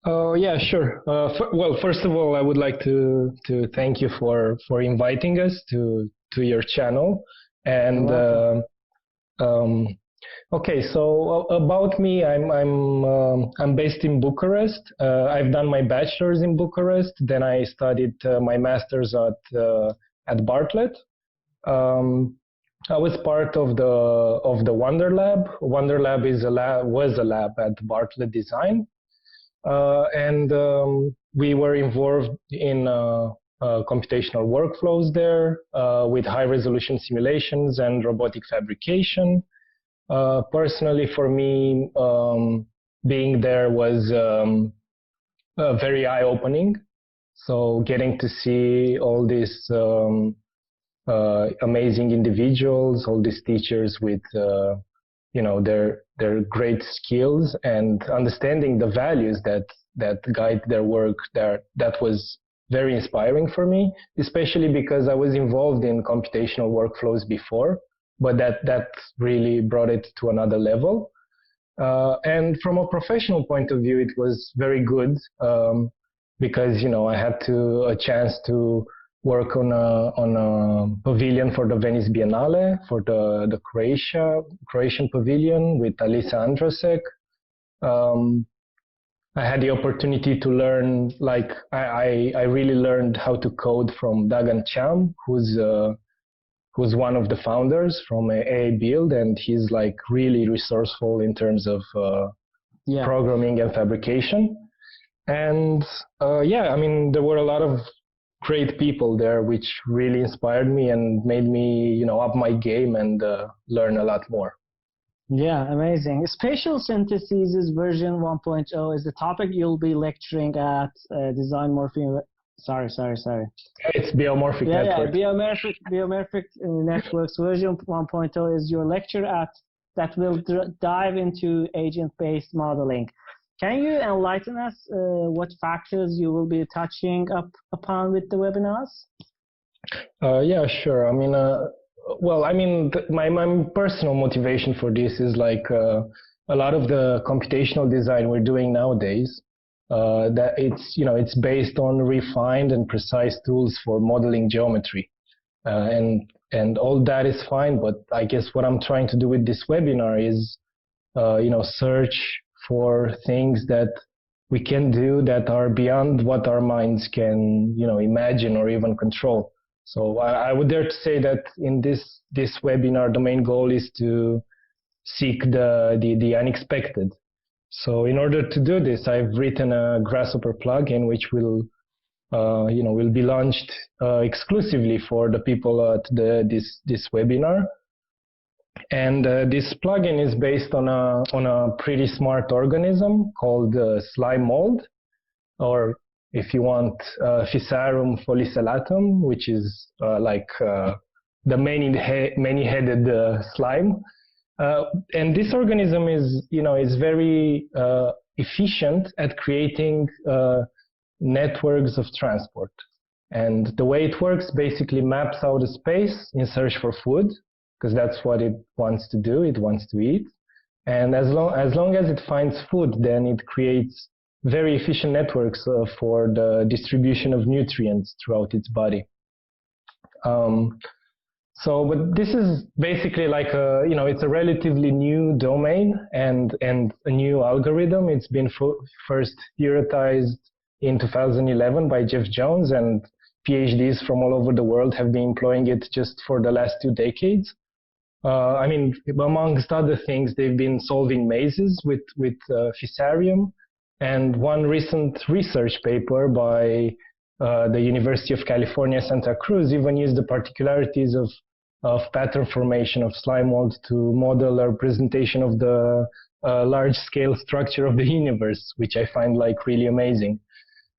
Yeah, sure. Well, first of all, I would like to thank you for inviting us to your channel. And okay, so about me, I'm based in Bucharest. I've done my bachelor's in Bucharest. Then I studied my master's at Bartlett. I was part of the Wonder Lab. Wonder Lab was a lab at Bartlett Design. And we were involved in computational workflows there with high-resolution simulations and robotic fabrication. Personally, for me, being there was very eye-opening. So getting to see all these amazing individuals, all these teachers with their great skills and understanding the values that guide their work, that was very inspiring for me, especially because I was involved in computational workflows before, but that really brought it to another level. And from a professional point of view, it was very good because I had a chance to work on a pavilion for the Venice Biennale, for the Croatian pavilion with Alisa Androsek. I had the opportunity to learn, I really learned how to code from Dagan Cham, who's one of the founders from AA Build, and he's really resourceful in terms of programming and fabrication. And there were a lot of great people there, which really inspired me and made me, up my game and learn a lot more. Yeah, amazing. Spatial synthesis version 1.0 is the topic you'll be lecturing at Design Morphing. Sorry. It's Biomorphic Networks. Yeah, Biomorphic Networks version 1.0 is your lecture that will dive into agent-based modeling. Can you enlighten us what factors you will be touching upon with the webinars? Yeah, sure. My personal motivation for this is a lot of the computational design we're doing nowadays. That it's based on refined and precise tools for modeling geometry, and all that is fine. But I guess what I'm trying to do with this webinar is, search for things that we can do that are beyond what our minds can, imagine or even control. So I would dare to say that in this webinar, the main goal is to seek the unexpected. So in order to do this, I've written a Grasshopper plugin, which will be launched exclusively for the people at this webinar. And this plugin is based on a pretty smart organism called slime mold, or if you want, Physarum follicellatum, which is the many-headed slime. And this organism is very efficient at creating networks of transport. And the way it works basically maps out a space in search for food, because that's what it wants to do. It wants to eat. And as long as it finds food, then it creates very efficient networks for the distribution of nutrients throughout its body. But this is basically it's a relatively new domain and a new algorithm. It's been first theorized in 2011 by Jeff Jones, and PhDs from all over the world have been employing it just for the last 2 decades. Amongst other things, they've been solving mazes with Physarium, and one recent research paper by the University of California, Santa Cruz even used the particularities of pattern formation of slime mold to model a representation of the large-scale structure of the universe, which I find really amazing.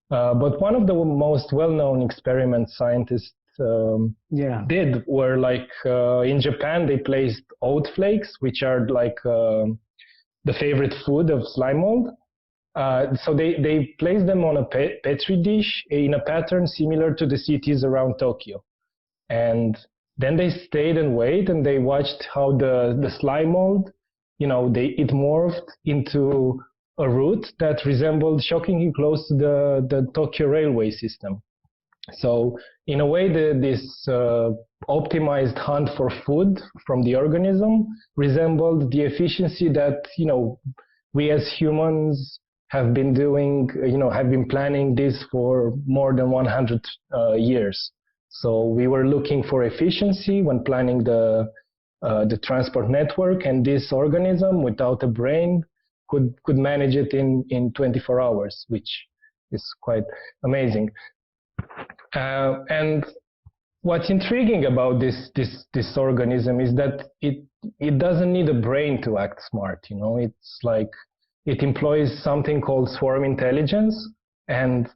But one of the most well-known experiments scientists did were in Japan, they placed oat flakes, which are the favorite food of slime mold. So they placed them on a petri dish in a pattern similar to the cities around Tokyo. And then they stayed and waited, and they watched how the slime mold, it morphed into a route that resembled shockingly close to the Tokyo railway system. So in a way, this optimized hunt for food from the organism resembled the efficiency that, we as humans have been doing, have been planning this for more than 100 years. So we were looking for efficiency when planning the transport network, and this organism without a brain could manage it in 24 hours, which is quite amazing. And what's intriguing about this organism is that it doesn't need a brain to act smart. It's like it employs something called swarm intelligence, and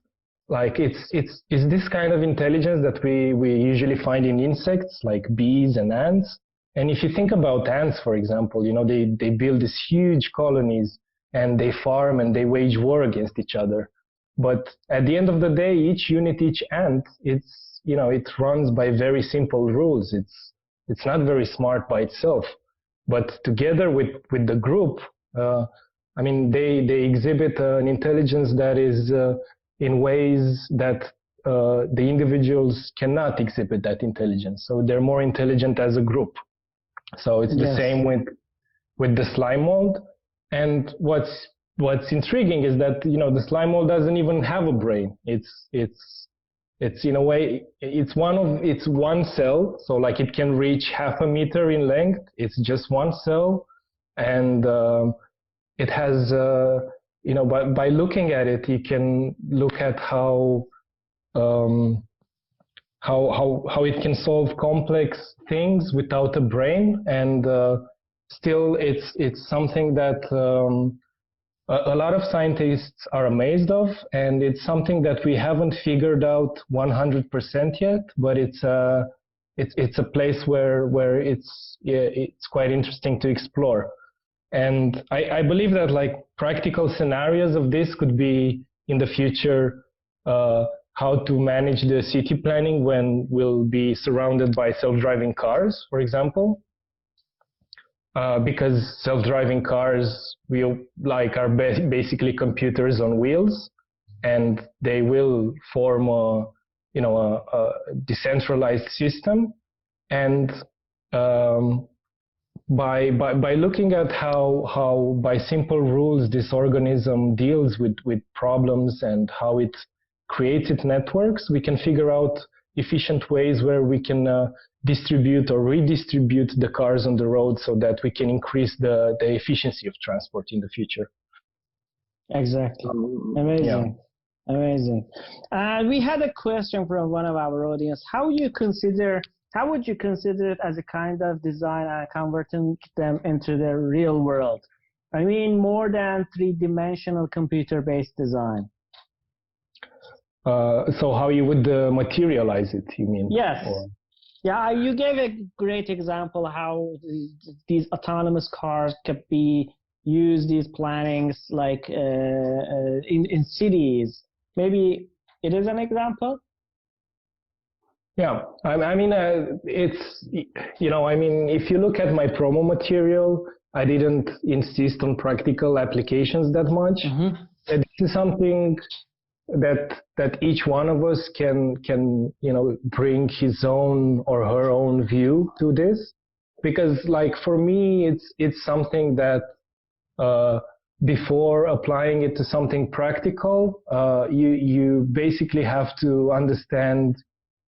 like it's this kind of intelligence that we usually find in insects like bees and ants. And if you think about ants, for example, they build these huge colonies and they farm and they wage war against each other. But at the end of the day, each unit, each ant, it runs by very simple rules. It's not very smart by itself, but together with the group, they exhibit an intelligence that is in ways that the individuals cannot exhibit that intelligence. So they're more intelligent as a group. So it's the same with the slime mold. And what's intriguing is that the slime mold doesn't even have a brain. It's in a way it's one cell. So like it can reach 0.5 meter in length. It's just one cell, and it has by looking at it, you can look at how it can solve complex things without a brain, and still it's something that a lot of scientists are amazed of, and it's something that we haven't figured out 100% yet, but it's a place where it's quite interesting to explore. And I believe that like practical scenarios of this could be in the future how to manage the city planning when we'll be surrounded by self-driving cars, for example. Because self-driving cars are basically computers on wheels, and they will form a decentralized system. And by looking at how by simple rules this organism deals with problems and how it creates its networks, we can figure out efficient ways where we can distribute or redistribute the cars on the road so that we can increase the efficiency of transport in the future. Exactly. Amazing. Yeah. Amazing. We had a question from one of our audience. How would you consider it as a kind of design and converting them into the real world? I mean, more than three-dimensional computer-based design. So how you would materialize it, you mean? Yes. Yeah, you gave a great example how these autonomous cars could be used, these plannings, like in cities. Maybe it is an example? Yeah, it's, if you look at my promo material, I didn't insist on practical applications that much. Mm-hmm. This is something that each one of us can bring his own or her own view to this, because like for me it's something that before applying it to something practical, you basically have to understand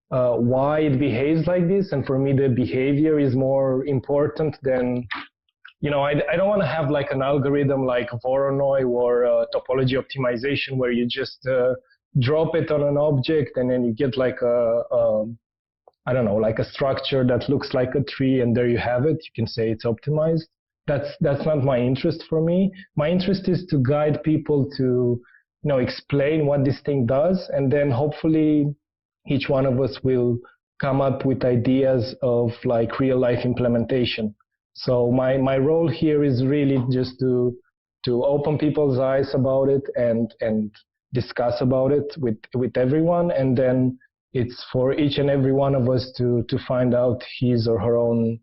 why it behaves like this, and for me the behavior is more important than I don't want to have like an algorithm like Voronoi or topology optimization where you just drop it on an object and then you get like like a structure that looks like a tree, and there you have it. You can say it's optimized. That's not my interest for me. My interest is to guide people to explain what this thing does, and then hopefully each one of us will come up with ideas of like real life implementation. So my role here is really just to open people's eyes about it and discuss about it with everyone, and then it's for each and every one of us to find out his or her own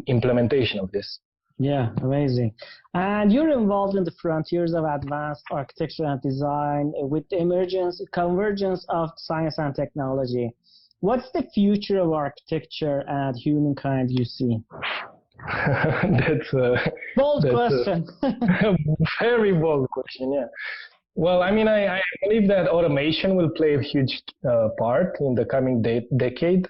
implementation of this. Yeah, amazing. And you're involved in the frontiers of advanced architecture and design with the convergence of science and technology. What's the future of architecture and humankind you see? That's a bold question. A very bold question, yeah. Well, I mean, I believe that automation will play a huge part in the coming decade.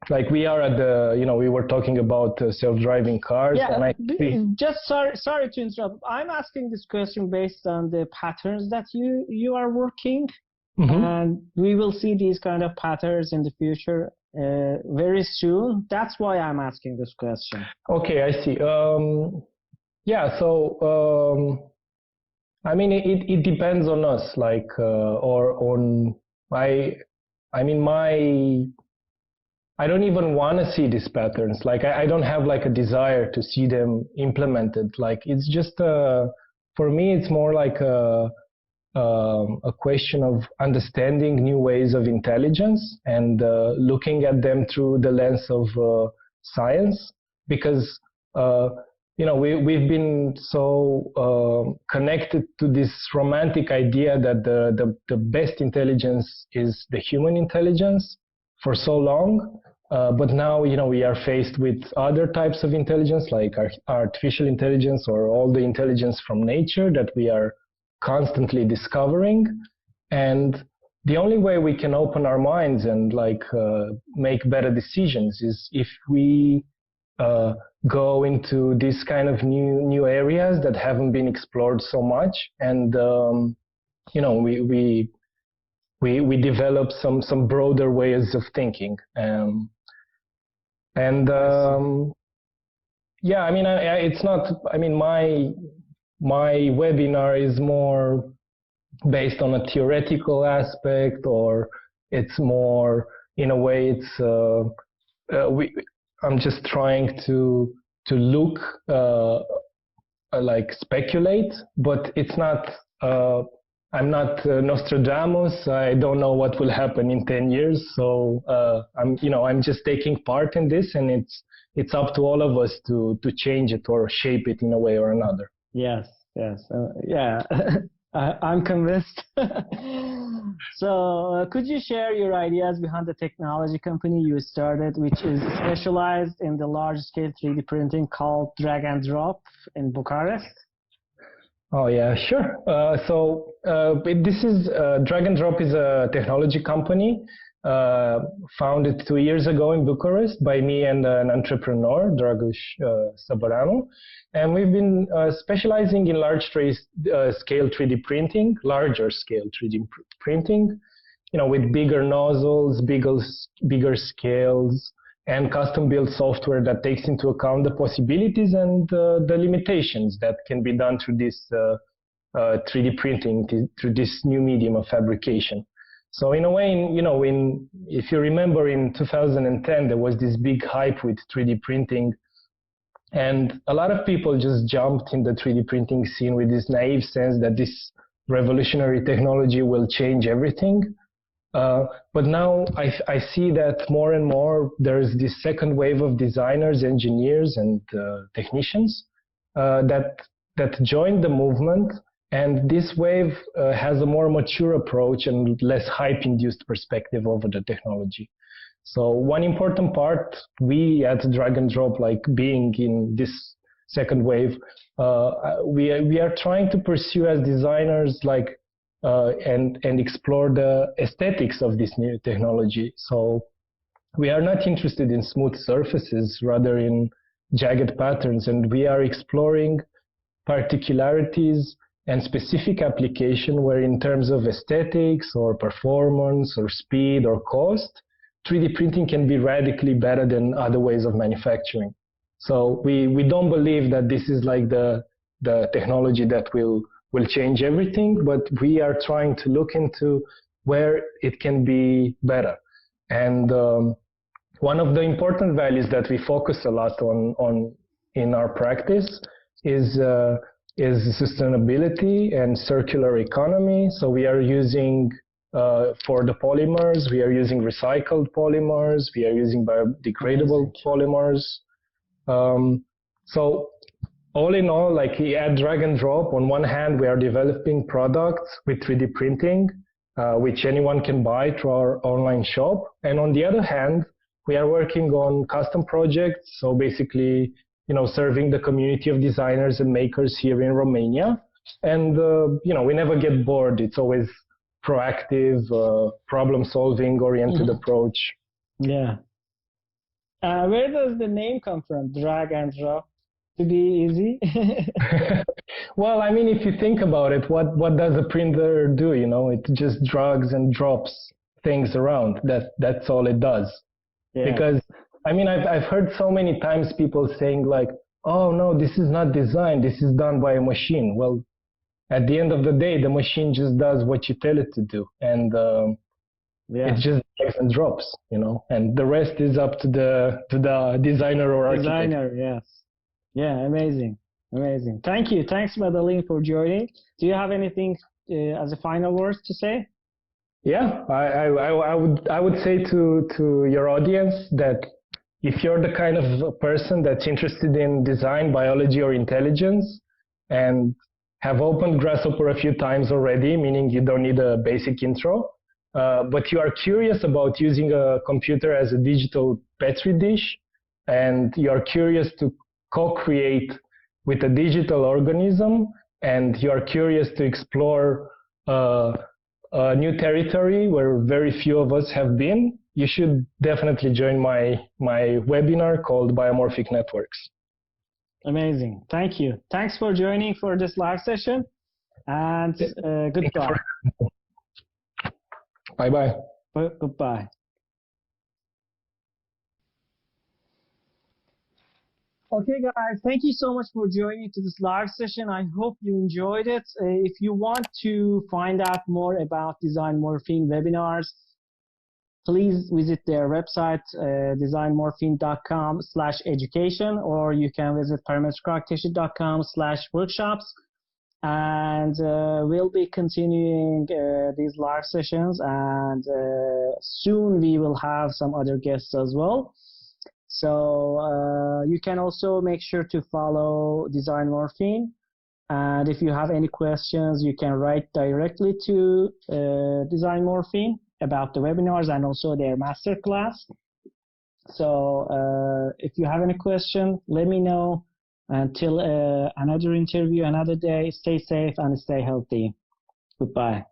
Like we are at the, we were talking about self-driving cars. Yeah, and just sorry to interrupt. I'm asking this question based on the patterns that you are working, and we will see these kind of patterns in the future very soon. That's why I'm asking this question. Okay, I see. Yeah, so I mean, it depends on us, like or on I don't even want to see these patterns. Like I don't have like a desire to see them implemented. Like it's just for me, it's more like a question of understanding new ways of intelligence and looking at them through the lens of science, because we've been so connected to this romantic idea that the best intelligence is the human intelligence for so long. But now, we are faced with other types of intelligence, like artificial intelligence or all the intelligence from nature that we are constantly discovering. And the only way we can open our minds and make better decisions is if we go into this kind of new areas that haven't been explored so much. And, we develop some broader ways of thinking. Yeah, I mean, it's not, I mean, my webinar is more based on a theoretical aspect, or it's more, in a way, it's, I'm just trying to look, speculate, but it's not, I'm not Nostradamus. I don't know what will happen in 10 years. So I'm just taking part in this, and it's up to all of us to change it or shape it in a way or another. Yes. Yeah, I'm convinced. So could you share your ideas behind the technology company you started, which is specialized in the large-scale 3D printing called Drag and Drop in Bucharest? Oh yeah, sure. So this is Drag and Drop is a technology company founded 2 years ago in Bucharest by me and an entrepreneur, Dragoș Săbăranu, and we've been specializing in scale 3D printing, larger scale 3D printing, with bigger nozzles, bigger scales, and custom-built software that takes into account the possibilities and the limitations that can be done through this 3D printing, through this new medium of fabrication. So in a way, if you remember in 2010, there was this big hype with 3D printing, and a lot of people just jumped in the 3D printing scene with this naive sense that this revolutionary technology will change everything. But now I see that more and more there is this second wave of designers, engineers, and technicians that joined the movement. And this wave has a more mature approach and less hype-induced perspective over the technology. So one important part, we at Drag and Drop, being in this second wave, we are trying to pursue as designers and explore the aesthetics of this new technology. So we are not interested in smooth surfaces, rather in jagged patterns, and we are exploring particularities and specific application where, in terms of aesthetics or performance or speed or cost, 3D printing can be radically better than other ways of manufacturing. So we don't believe that this is the technology that will change everything, but we are trying to look into where it can be better. And one of the important values that we focus a lot on in our practice is sustainability and circular economy. So we are using for the polymers. We are using recycled polymers. We are using biodegradable polymers. So all in all, like at drag and drop, on one hand, we are developing products with 3D printing, which anyone can buy through our online shop. And on the other hand, we are working on custom projects. So basically, serving the community of designers and makers here in Romania. And, we never get bored. It's always proactive, problem-solving oriented approach. Yeah. Where does the name come from? Drag and drop? To be easy? Well, I mean, if you think about it, what does a printer do? It just drags and drops things around. That's all it does. Yeah. Because, I mean, I've heard so many times people saying like, oh no, this is not design, this is done by a machine. Well, at the end of the day, the machine just does what you tell it to do. And it just drags and drops, and the rest is up to the designer or architect. Designer, yes. Yeah, amazing. Thank you. Thanks, Madeline, for joining. Do you have anything as a final words to say? Yeah, I would say to your audience that if you're the kind of person that's interested in design, biology, or intelligence, and have opened Grasshopper a few times already, meaning you don't need a basic intro, but you are curious about using a computer as a digital petri dish, and you are curious to co-create with a digital organism, and you are curious to explore a new territory where very few of us have been, you should definitely join my webinar called Biomorphic Networks. Amazing. Thank you. Thanks for joining for this live session, and goodbye. Bye-bye. Goodbye. Okay, guys, thank you so much for joining to this live session. I hope you enjoyed it. If you want to find out more about Design Morphine webinars, please visit their website, designmorphine.com/education, or you can visit parametricarchitecture.com/workshops. And we'll be continuing these live sessions, and soon we will have some other guests as well. So you can also make sure to follow Design Morphine. And if you have any questions, you can write directly to Design Morphine about the webinars and also their masterclass. So if you have any question, let me know. Until another interview, another day, stay safe and stay healthy. Goodbye.